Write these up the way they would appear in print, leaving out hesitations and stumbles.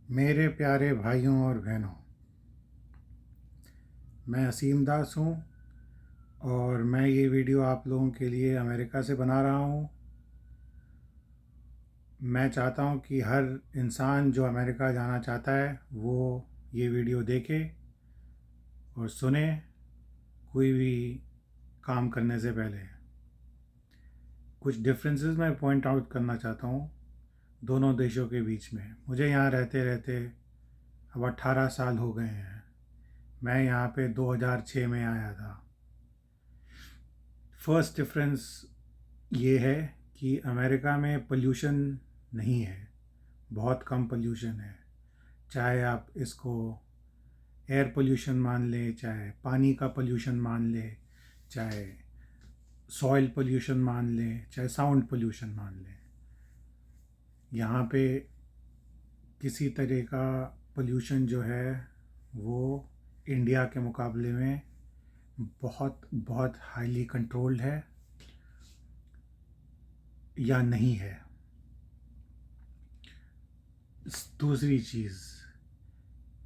मेरे प्यारे भाइयों और बहनों, मैं असीम दास हूँ और मैं ये वीडियो आप लोगों के लिए अमेरिका से बना रहा हूँ। मैं चाहता हूँ कि हर इंसान जो अमेरिका जाना चाहता है वो ये वीडियो देखे और सुने कोई भी काम करने से पहले। कुछ डिफरेंसेस मैं पॉइंट आउट करना चाहता हूँ दोनों देशों के बीच में। मुझे यहाँ रहते रहते अब 18 साल हो गए हैं। मैं यहाँ पे 2006 में आया था। फर्स्ट डिफरेंस ये है कि अमेरिका में पोल्यूशन नहीं है, बहुत कम पोल्यूशन है। चाहे आप इसको एयर पोल्यूशन मान लें, चाहे पानी का पोल्यूशन मान लें, चाहे सॉइल पोल्यूशन मान लें, चाहे साउंड पोल्यूशन मान लें, यहाँ पे किसी तरह का पोल्यूशन जो है वो इंडिया के मुकाबले में बहुत बहुत हाईली कंट्रोल्ड है या नहीं है। दूसरी चीज़,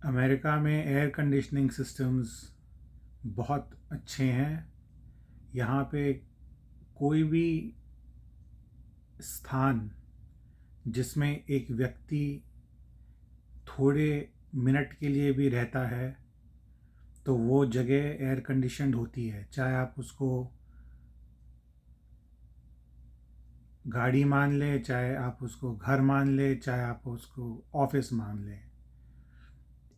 अमेरिका में एयर कंडीशनिंग सिस्टम्स बहुत अच्छे हैं। यहाँ पे कोई भी स्थान जिसमें एक व्यक्ति थोड़े मिनट के लिए भी रहता है तो वो जगह एयर कंडीशन्ड होती है। चाहे आप उसको गाड़ी मान लें, चाहे आप उसको घर मान लें, चाहे आप उसको ऑफिस मान लें।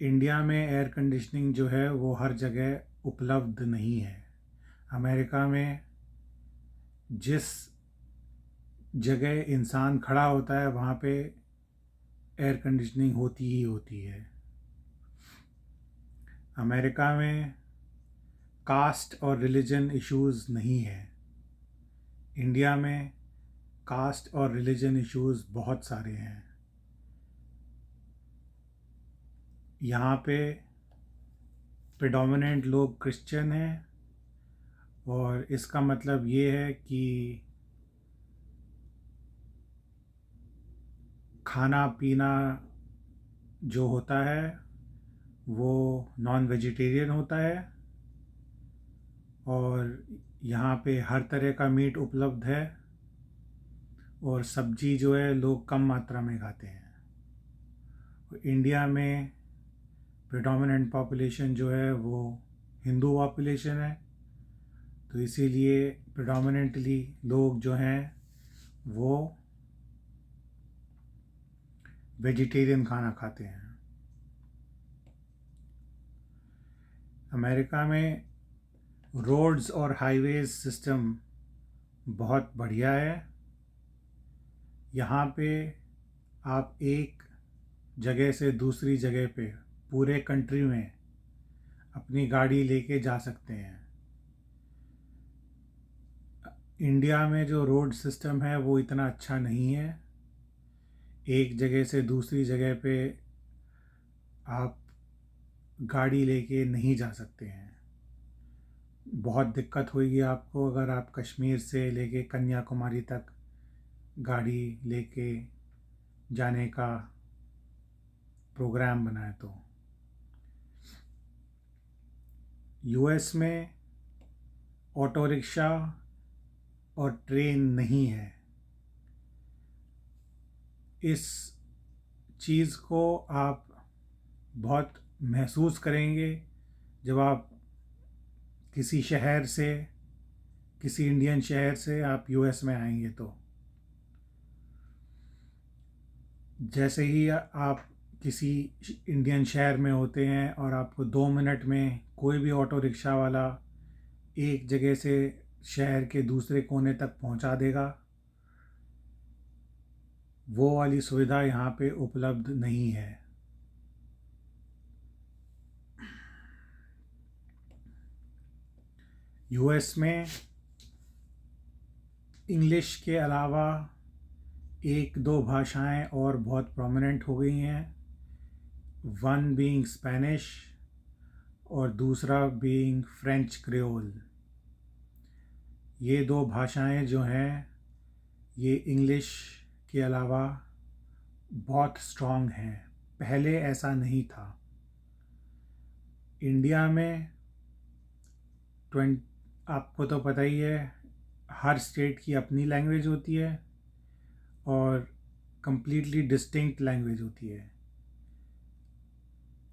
इंडिया में एयर कंडीशनिंग जो है वो हर जगह उपलब्ध नहीं है। अमेरिका में जिस जगह इंसान खड़ा होता है वहाँ पे एयर कंडीशनिंग होती ही होती है। अमेरिका में कास्ट और रिलीजन इश्यूज़ नहीं है। इंडिया में कास्ट और रिलीजन इश्यूज़ बहुत सारे हैं। यहाँ पे प्रेडोमिनेंट लोग क्रिश्चियन हैं और इसका मतलब ये है कि खाना पीना जो होता है वो नॉन वेजिटेरियन होता है और यहाँ पे हर तरह का मीट उपलब्ध है और सब्जी जो है लोग कम मात्रा में खाते हैं। इंडिया में प्रेडोमिनेंट पॉपुलेशन जो है वो हिंदू पॉपुलेशन है, तो इसीलिए प्रेडोमिनेंटली लोग जो हैं वो वेजिटेरियन खाना खाते हैं। अमेरिका में रोड्स और हाईवेज सिस्टम बहुत बढ़िया है। यहाँ पे आप एक जगह से दूसरी जगह पे पूरे कंट्री में अपनी गाड़ी लेके जा सकते हैं। इंडिया में जो रोड सिस्टम है वो इतना अच्छा नहीं है। एक जगह से दूसरी जगह पे आप गाड़ी लेके नहीं जा सकते हैं। बहुत दिक्कत होगी आपको अगर आप कश्मीर से लेके कन्याकुमारी तक गाड़ी लेके जाने का प्रोग्राम बनाए तो। यूएस में ऑटो रिक्शा और ट्रेन नहीं है। इस चीज़ को आप बहुत महसूस करेंगे जब आप किसी शहर से, किसी इंडियन शहर से आप यूएस में आएंगे। तो जैसे ही आप किसी इंडियन शहर में होते हैं और आपको 2 मिनट में कोई भी ऑटो रिक्शा वाला एक जगह से शहर के दूसरे कोने तक पहुंचा देगा, वो वाली सुविधा यहाँ पे उपलब्ध नहीं है। यूएस में इंग्लिश के अलावा एक दो भाषाएं और बहुत प्रोमिनेंट हो गई हैं। वन बीइंग स्पेनिश और दूसरा बीइंग फ्रेंच क्रियोल। ये दो भाषाएं जो हैं ये इंग्लिश के अलावा बहुत स्ट्रॉन्ग हैं, पहले ऐसा नहीं था। इंडिया में आपको तो पता ही है, हर स्टेट की अपनी लैंग्वेज होती है और कंप्लीटली डिस्टिंक्ट लैंग्वेज होती है।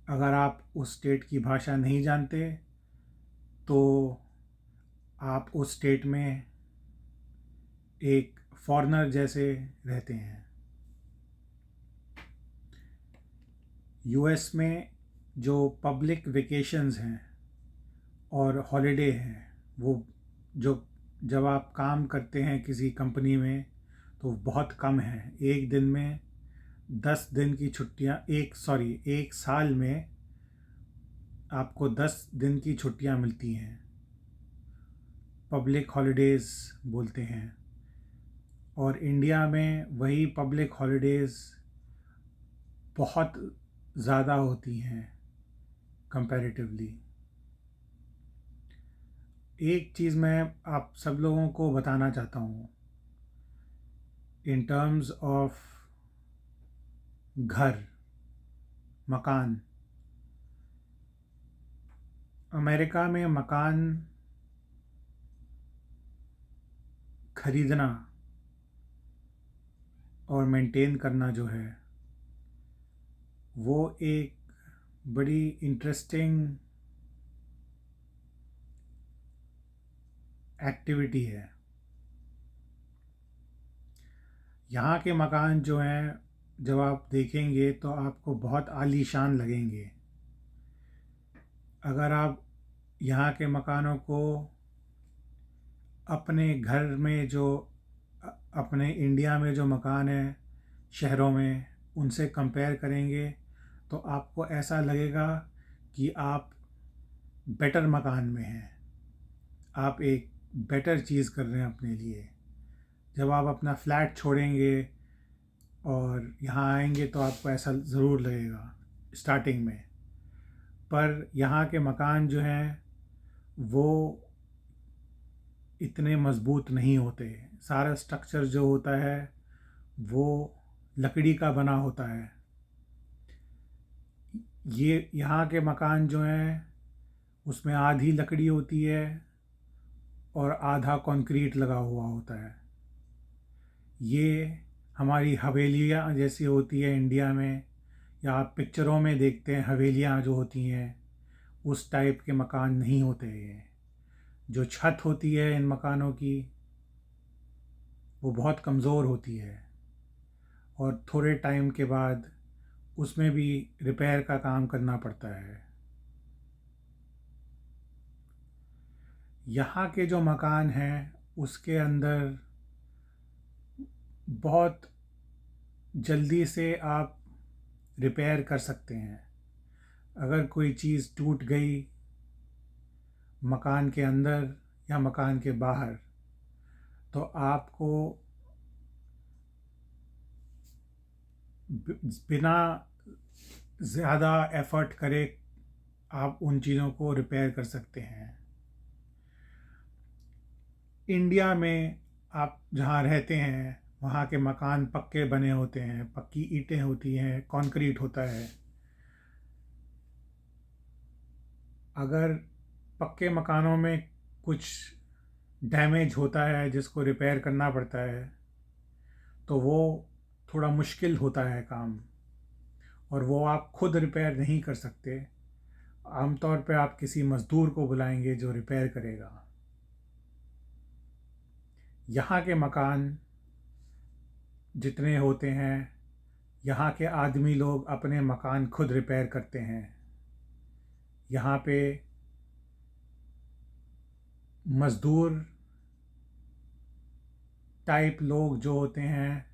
अगर आप उस स्टेट की भाषा नहीं जानते तो आप उस स्टेट में एक फॉरेनर जैसे रहते हैं। यूएस में जो पब्लिक वेकेशंस हैं और हॉलिडे हैं, वो जो जब आप काम करते हैं किसी कंपनी में तो बहुत कम है। एक दिन में 10 दिन की छुट्टियां, एक साल में आपको 10 दिन की छुट्टियां मिलती हैं, पब्लिक हॉलिडेज़ बोलते हैं। और इंडिया में वही पब्लिक हॉलिडेज़ बहुत ज़्यादा होती हैं कंपैरेटिवली। एक चीज़ मैं आप सब लोगों को बताना चाहता हूँ इन टर्म्स ऑफ घर, मकान। अमेरिका में मकान खरीदना और मेंटेन करना जो है वो एक बड़ी इंटरेस्टिंग एक्टिविटी है। यहाँ के मकान जो हैं, जब आप देखेंगे तो आपको बहुत आलीशान लगेंगे। अगर आप यहाँ के मकानों को अपने घर में जो अपने इंडिया में जो मकान है शहरों में, उनसे कंपेयर करेंगे तो आपको ऐसा लगेगा कि आप बेटर मकान में हैं, आप एक बेटर चीज़ कर रहे हैं अपने लिए। जब आप अपना फ्लैट छोड़ेंगे और यहाँ आएंगे तो आपको ऐसा ज़रूर लगेगा स्टार्टिंग में। पर यहाँ के मकान जो हैं वो इतने मज़बूत नहीं होते। सारा स्ट्रक्चर जो होता है वो लकड़ी का बना होता है। ये यहाँ के मकान जो हैं उसमें आधी लकड़ी होती है और आधा कंक्रीट लगा हुआ होता है। ये हमारी हवेलियाँ जैसी होती है इंडिया में, या आप पिक्चरों में देखते हैं हवेलियाँ जो होती हैं, उस टाइप के मकान नहीं होते ये। जो छत होती है इन मकानों की वो बहुत कमज़ोर होती है और थोड़े टाइम के बाद उसमें भी रिपेयर का काम करना पड़ता है। यहाँ के जो मकान हैं उसके अंदर बहुत जल्दी से आप रिपेयर कर सकते हैं। अगर कोई चीज़ टूट गई मकान के अंदर या मकान के बाहर तो आपको बिना ज़्यादा एफ़र्ट करे आप उन चीज़ों को रिपेयर कर सकते हैं। इंडिया में आप जहाँ रहते हैं वहाँ के मकान पक्के बने होते हैं, पक्की ईंटें होती हैं, कंक्रीट होता है। अगर पक्के मकानों में कुछ डैमेज होता है जिसको रिपेयर करना पड़ता है तो वो थोड़ा मुश्किल होता है काम, और वो आप खुद रिपेयर नहीं कर सकते। आमतौर पे आप किसी मज़दूर को बुलाएंगे जो रिपेयर करेगा। यहाँ के मकान जितने होते हैं, यहाँ के आदमी लोग अपने मकान खुद रिपेयर करते हैं। यहाँ पे मज़दूर टाइप लोग जो होते हैं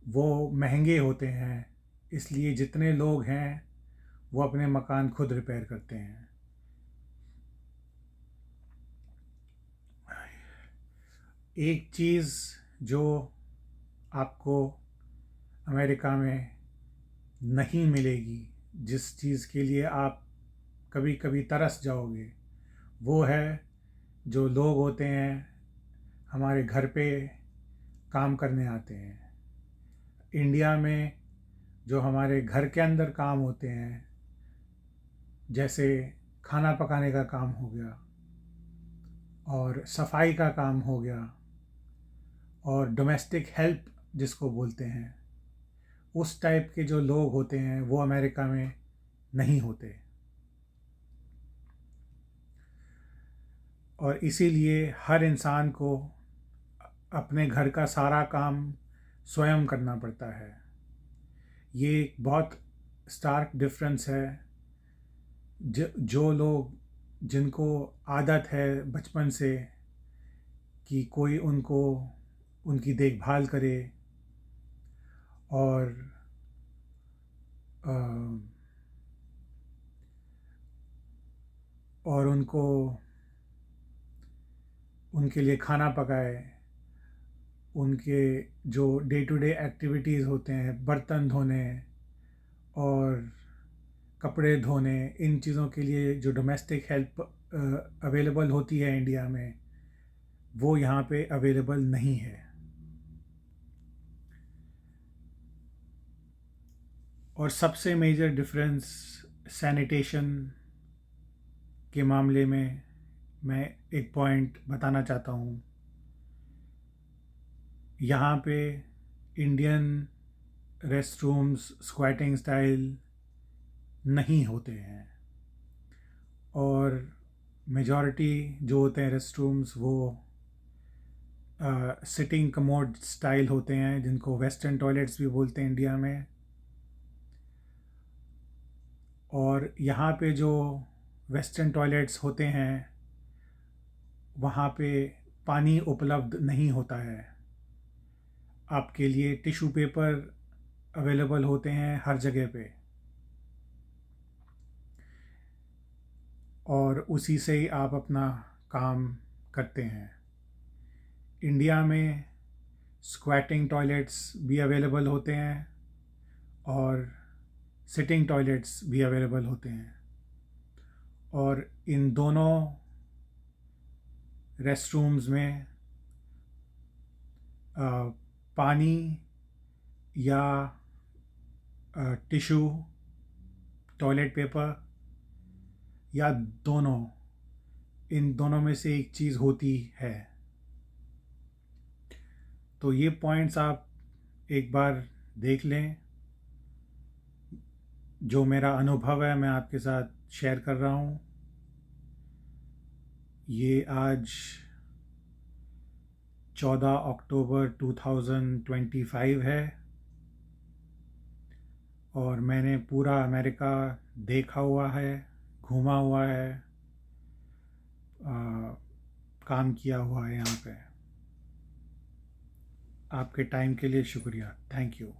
वो महंगे होते हैं, इसलिए जितने लोग हैं वो अपने मकान खुद रिपेयर करते हैं। एक चीज़ जो आपको अमेरिका में नहीं मिलेगी, जिस चीज़ के लिए आप कभी कभी तरस जाओगे, वो है जो लोग होते हैं हमारे घर पे काम करने आते हैं। इंडिया में जो हमारे घर के अंदर काम होते हैं, जैसे खाना पकाने का काम हो गया और सफाई का काम हो गया और डोमेस्टिक हेल्प जिसको बोलते हैं, उस टाइप के जो लोग होते हैं वो अमेरिका में नहीं होते। और इसीलिए हर इंसान को अपने घर का सारा काम स्वयं करना पड़ता है। ये एक बहुत स्टार्क डिफरेंस है। जो लोग जिनको आदत है बचपन से कि कोई उनकी देखभाल करे और अ, और उनके लिए खाना पकाए, उनके जो डे टू डे एक्टिविटीज़ होते हैं, बर्तन धोने और कपड़े धोने, इन चीज़ों के लिए जो डोमेस्टिक हेल्प अवेलेबल होती है इंडिया में, वो यहाँ पे अवेलेबल नहीं है। और सबसे मेजर डिफरेंस सैनिटेशन के मामले में मैं एक पॉइंट बताना चाहता हूँ। यहाँ पे Indian rest rooms squatting style नहीं होते हैं और मेजॉरिटी जो होते हैं रेस्ट रूम्स वो सिटिंग कमोड स्टाइल होते हैं, जिनको वेस्टर्न टॉयलेट्स भी बोलते हैं इंडिया में। और यहाँ पे जो वेस्टर्न टॉयलेट्स होते हैं वहाँ पे पानी उपलब्ध नहीं होता है। आपके लिए टिश्यू पेपर अवेलेबल होते हैं हर जगह पे और उसी से ही आप अपना काम करते हैं। इंडिया में स्क्वैटिंग टॉयलेट्स भी अवेलेबल होते हैं और सिटिंग टॉयलेट्स भी अवेलेबल होते हैं और इन दोनों रेस्ट रूम्स में पानी या टिश्यू, टॉयलेट पेपर या इन दोनों में से एक चीज़ होती है। तो ये पॉइंट्स आप एक बार देख लें। जो मेरा अनुभव है मैं आपके साथ शेयर कर रहा हूँ। ये आज 14 अक्टूबर 2025 है और मैंने पूरा अमेरिका देखा हुआ है, घूमा हुआ है, काम किया हुआ है यहाँ पे। आपके टाइम के लिए शुक्रिया। Thank you.